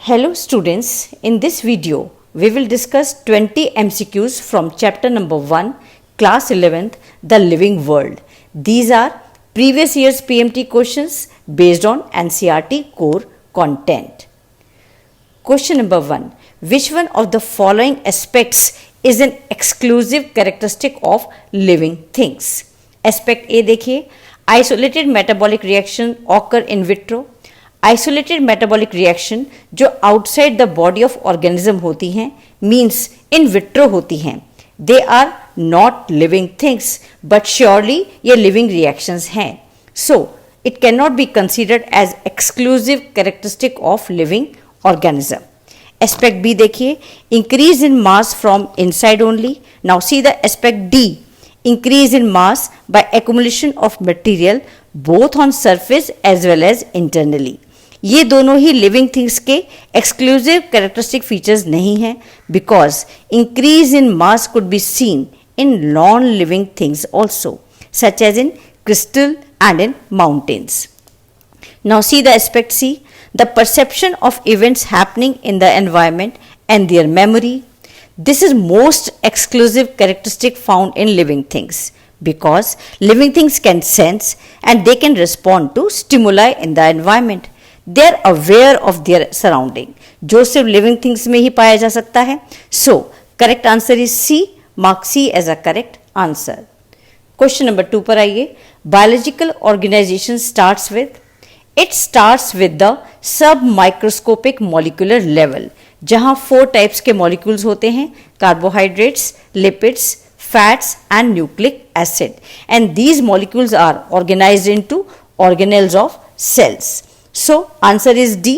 Hello students, in this video we will discuss 20 MCQs from chapter number 1, class 11th, The Living World. These are previous year's PMT questions based on NCERT core content. Question number 1. Which one of the following aspects is an exclusive characteristic of living things? Aspect A देखिए, isolated metabolic reaction occur in vitro. Isolated metabolic reaction जो outside the body of organism होती हैं means in vitro होती हैं. They are not living things but surely ये living reactions हैं. So it can not be considered as exclusive characteristic of living organism. Aspect B देखिए, increase in mass from inside only. Now see the aspect D, increase in mass by accumulation of material both on surface as well as internally. ये दोनों ही living things के exclusive characteristic features नहीं हैं because increase in mass could be seen in non living things also such as in crystal and in mountains. Now see the aspect C, the perception of events happening in the environment and their memory. This is most exclusive characteristic found in living things because living things can sense and they can respond to stimuli in the environment. They are aware of their surrounding, जो सिर्फ living things में ही पाया जा सकता है. So correct answer is C. Mark C as a correct answer. Question number 2 पर आइए. Biological organization starts with the submicroscopic molecular level, जहां 4 टाइप्स के मॉलिक्यूल्स होते हैं, carbohydrates, lipids, fats and nucleic acid, and these molecules are organised into organelles of cells. So answer is D.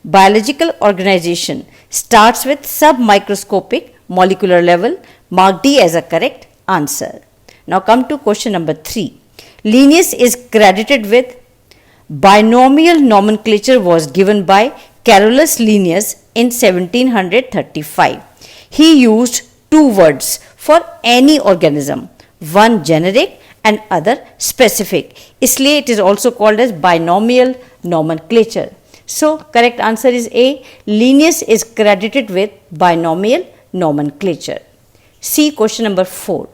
Biological organisation starts with submicroscopic molecular level. Mark D as a correct answer. Now come to question number 3. Linnaeus is credited with binomial nomenclature was given by Carolus Linnaeus in 1735. He used 2 words for any organism, one generic and other specific. इसलिए it is also called as binomial nomenclature. So correct answer is A. Linnaeus is credited with binomial nomenclature. See question number 4.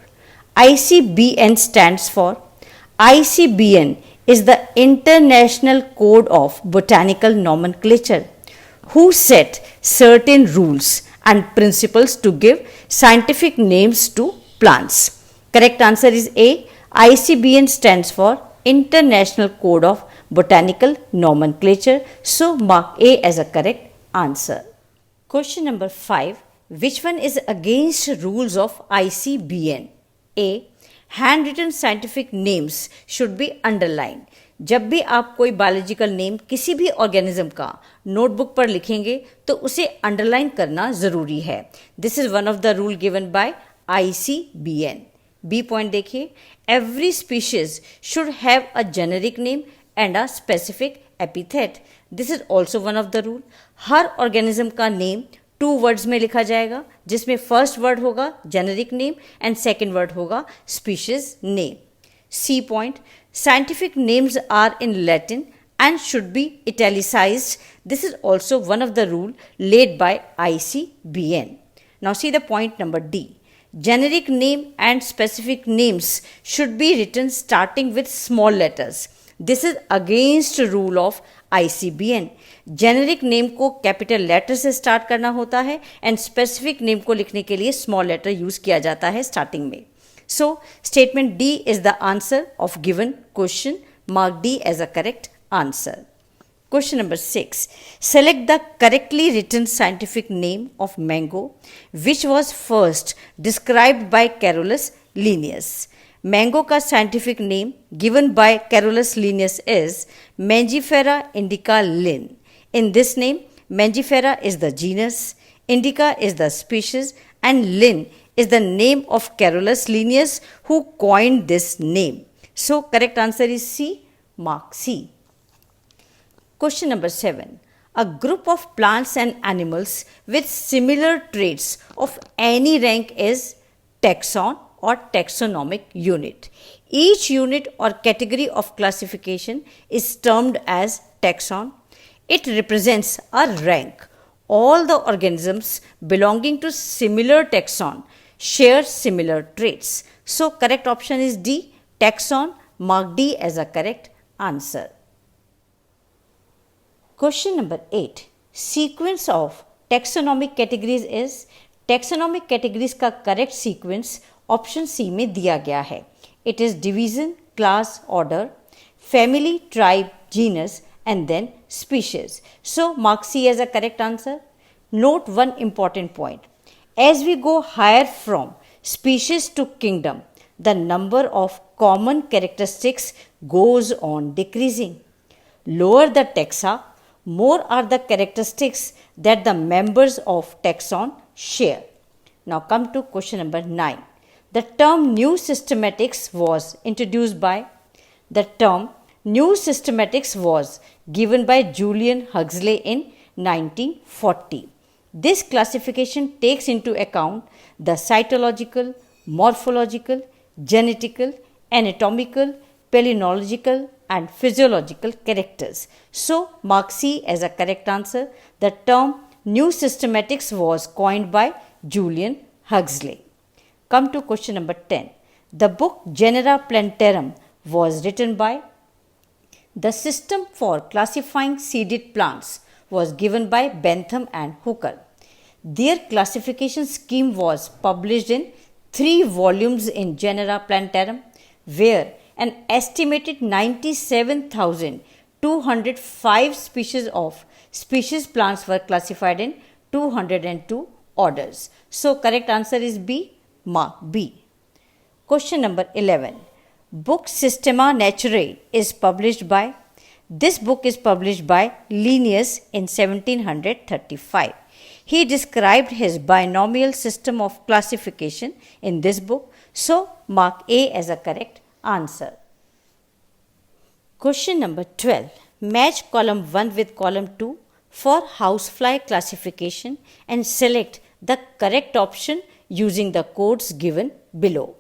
ICBN stands for. ICBN is the International Code of Botanical Nomenclature, who set certain rules and principles to give scientific names to plants. Correct answer is A. ICBN stands for International Code of Botanical Nomenclature. So mark A as a correct answer. Question number 5. Which one is against rules of ICBN? A. Handwritten scientific names should be underlined. जब भी आप कोई biological name किसी भी organism का notebook पर लिखेंगे तो उसे अंडरलाइन करना ज़रूरी है. This is one of the rule given by ICBN. B point देखिए, every species should have a generic name and a specific epithet. This is also one of the rule. हर organism का name 2 words में लिखा जाएगा, जिसमें first word होगा generic name and second word होगा species name. See point, scientific names are in Latin and should be italicized. This is also one of the rule laid by ICBN. Now see the point number D. Generic name and specific names should be written starting with small letters. This is against rule of ICBN. Generic name को capital letter से start करना होता है and specific name को लिखने के लिए small letter use किया जाता है स्टार्टिंग में. So, statement D is the answer of given question. Mark D as a correct answer. Question number 6. Select the correctly written scientific name of mango which was first described by Carolus Linnaeus. Mango का scientific name given by Carolus Linnaeus is Mangifera indica Linn. In this name, Mangifera is the genus, indica is the species, and Linn is the name of Carolus Linnaeus who coined this name. So correct answer is C. Mark C. Question number 7. A group of plants and animals with similar traits of any rank is taxon or taxonomic unit. Each unit or category of classification is termed as taxon. It represents a rank All the organisms belonging to similar taxon share similar traits. So correct option is D, taxon. Mark D as a correct answer. Question number 8. Sequence of taxonomic categories is, taxonomic categories का correct sequence option C में दिया गया है. It is division, class, order, family, tribe, genus and then species. So mark C as a correct answer. Note one important point. As we go higher from species to kingdom, the number of common characteristics goes on decreasing. Lower the taxa, more are the characteristics that the members of taxon share. Now come to question number 9. The term new systematics was introduced by, the term new systematics was given by Julian Huxley in 1940. This classification takes into account the cytological, morphological, genetical, anatomical, palynological and physiological characters. So mark C as a correct answer. The term new systematics was coined by Julian Huxley. Come to question number 10. The book Genera Plantarum was written by, the system for classifying seeded plants was given by Bentham and Hooker. Their classification scheme was published in 3 volumes in Genera Plantarum, where an estimated 97,205 species of species plants were classified in 202 orders. So correct answer is B, mark B. Question number 11. Book Systema Naturae is published by, this book is published by Linnaeus in 1735. He described his binomial system of classification in this book. So mark A as a correct answer. Question number 12. Match column 1 with column 2 for housefly classification and select the correct option using the codes given below.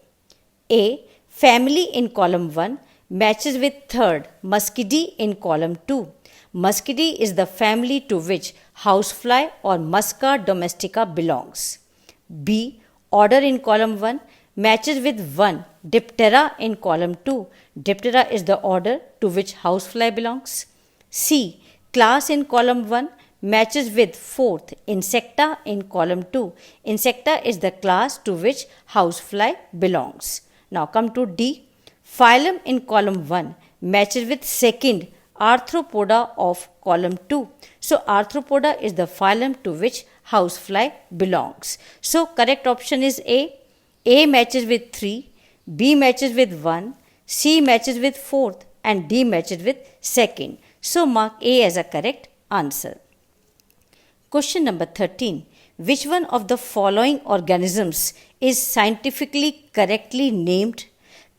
A. Family in column 1 matches with third Muscidae in column 2. Muscidae is the family to which housefly or Musca domestica belongs. B. Order in column 1 matches with 1 Diptera in column 2. Diptera is the order to which housefly belongs. C. Class in column 1 matches with 4th Insecta in column 2. Insecta is the class to which housefly belongs. Now come to D. Phylum in column 1 matches with 2nd Arthropoda of column 2. So Arthropoda is the phylum to which housefly belongs. So correct option is A. A matches with 3, B matches with 1, C matches with 4th and D matches with 2nd. So mark A as a correct answer. Question number 13. Which one of the following organisms is scientifically correctly named,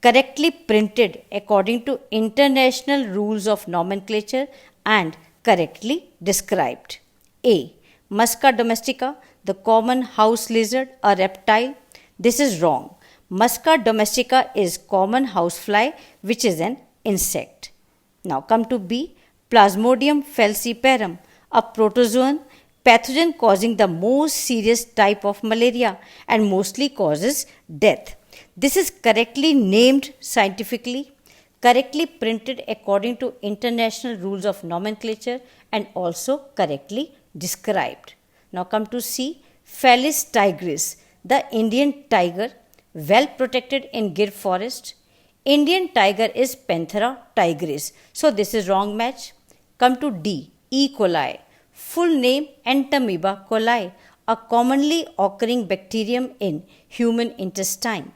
correctly printed according to international rules of nomenclature and correctly described? A. Musca domestica, the common house lizard, a reptile. This is wrong. Musca domestica is common housefly which is an insect. Now come to B. Plasmodium falciparum, a protozoan, pathogen causing the most serious type of malaria and mostly causes death. This is correctly named scientifically, correctly printed according to international rules of nomenclature and also correctly described. Now come to C. Felis tigris, the Indian tiger, well protected in Gir forest. Indian tiger is Panthera tigris. So this is wrong match. Come to D. E. coli. Full name Entamoeba coli, a commonly occurring bacterium in human intestine.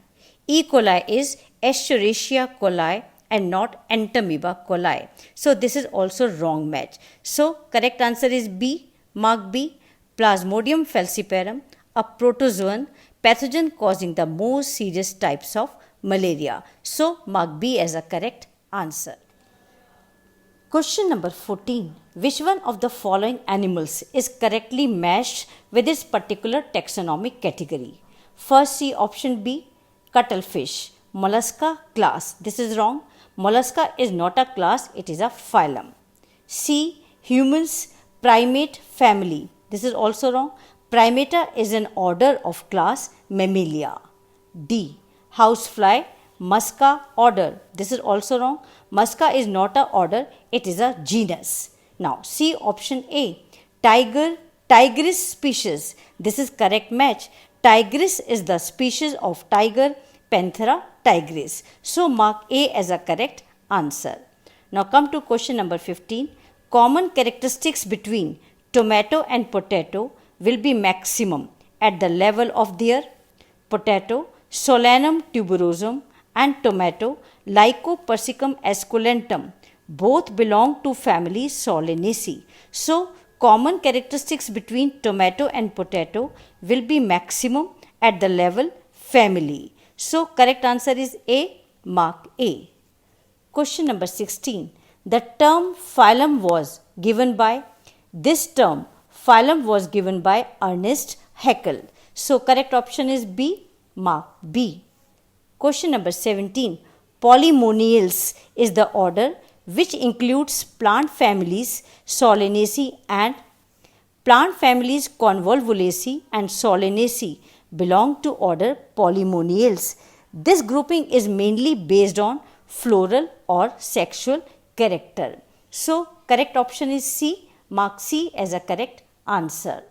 E. coli is Escherichia coli and not Entamoeba coli. So this is also wrong match. So correct answer is B, mark B. Plasmodium falciparum, a protozoan, pathogen causing the most serious types of malaria. So mark B as a correct answer. Question number 14. Which one of the following animals is correctly matched with this particular taxonomic category? First C option B, cuttlefish, mollusca class. This is wrong. Mollusca is not a class, it is a phylum. C, humans, primate family. This is also wrong. Primata is an order of class Mammalia. D. Housefly, Musca order. This is also wrong. Musca is not a order, it is a genus. Now C option A. Tigris species. This is correct match. Tigris is the species of tiger, Panthera tigris. So mark A as a correct answer. Now come to question number 15. Common characteristics between tomato and potato will be maximum at the level of their potato, Solanum tuberosum, and tomato, Lycopersicum esculentum, both belong to family Solanaceae. So, common characteristics between tomato and potato will be maximum at the level family. So, correct answer is A, mark A. Question number 16. The term phylum was given by, this term phylum was given by Ernest Haeckel. So, correct option is B, mark B. Question number 17. Polymoniales is the order which includes plant families Solanaceae and plant families Convolvulaceae and Solanaceae belong to order Polymoniales. This grouping is mainly based on floral or sexual character. So, correct option is C, mark C as a correct answer.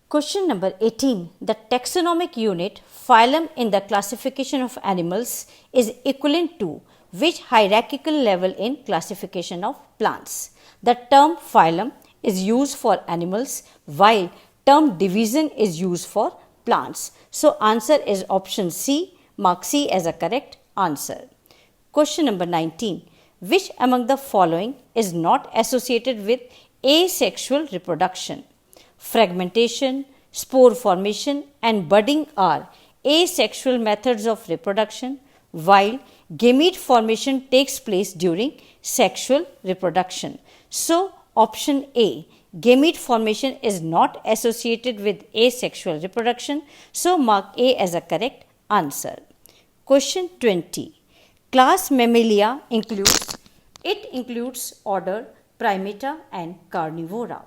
Question number 18. The taxonomic unit phylum in the classification of animals is equivalent to which hierarchical level in classification of plants? The term phylum is used for animals while term division is used for plants. So answer is option C, mark C as a correct answer. Question number 19. Which among the following is not associated with asexual reproduction? Fragmentation, spore formation and budding are asexual methods of reproduction, while gamete formation takes place during sexual reproduction. So, option A, gamete formation is not associated with asexual reproduction. So, mark A as a correct answer. Question 20. Class Mammalia includes order Primata and Carnivora.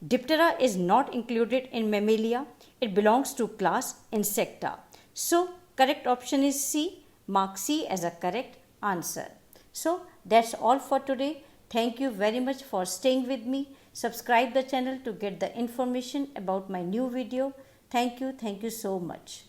Diptera is not included in Mammalia. It belongs to class Insecta. So, correct option is C. Mark C as a correct answer. So, that's all for today. Thank you very much for staying with me. Subscribe the channel to get the information about my new video. Thank you so much.